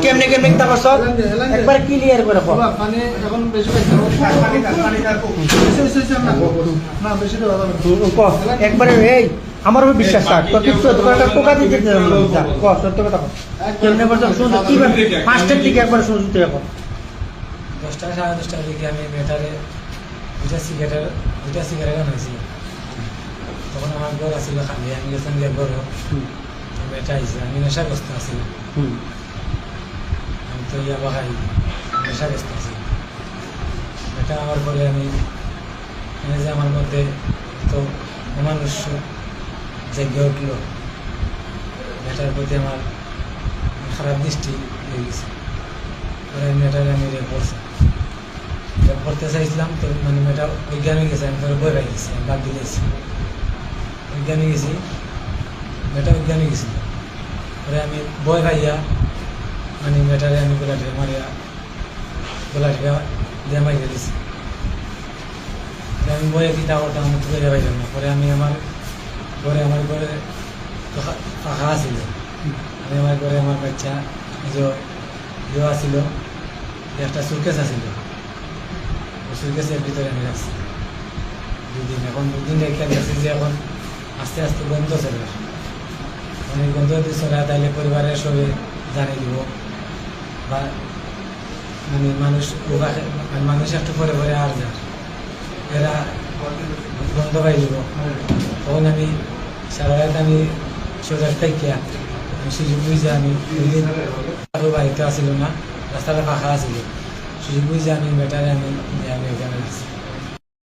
কেমনে কেমনে তা করছ একবার ক্লিয়ার করে কও পানি এখন বেশি না বেশি তো কও একবারে এই আমার উপর বিশ্বাস রাখ তোর কিছু দোকানটা টোকা দিতে যা কও সত্য কথা কও কেমনে করছ শুন কি পাঁচটার দিকে একবার শুনতে হবে 10টা 10:30টার দিকে আমি মেটারে দুটা সিগারেট আনাইছি তখন আমার ঘর আসছিল খালি আমি গেছিলাম যে ঘর মেটা আইসি আমি নেশাগ্রস্ত আছি আমি তো ইয়াবা খাই নেশাগ্রস্ত আছি এটা আমার পরে আমি যে আমার মধ্যে তো অমানুষ জেগে উঠল মেটার প্রতি আমার খারাপ দৃষ্টি হয়ে গেছে পরে মেটারে আমি রেপ করতে চাইছিলাম তো মানে মেয়েটা বিজ্ঞানে গেছে আমি ধরে বই পাই গেছি আমি বাদ দিয়েছি বিজ্ঞানে গেছি মেয়েটা বিজ্ঞানে গেছিল পরে আমি বই পাইয়া মানে মেয়েটারে আমি গোলাটিকে মারিয়া গোলাটিকা দিয়ে মারিয়ে দিয়েছি আমি বইয়ে কিতা করতাম আমি তুলে যাবাইলাম না পরে আমি আমার ঘরে পাখা আছিল আমি আমার ঘরে আমার বাচ্চা যে আসছিল একটা সুটকেস আছিল সুটকেসের ভিতরে আমি রাখছি 2 দিন এখন 2 দিন রেখে দেখছি যে এখন আস্তে আস্তে গন্ধ চলে আসে মানে গন্ধ যদি চলে তাহলে পরিবারের সবাই জানিয়ে দিব বা মানে মানুষ একটু পরে পরে আর যায় এরা গন্ধ পাই দিব তখন আমি সারা রাত আমি সোজার থেকে সুযোগ বুঝে আমি বাড়িতে আসিল না রাস্তাটা ফাঁকা আসিল সুযোগ বুঝে আমি বেটারে আমি এখানে গেছি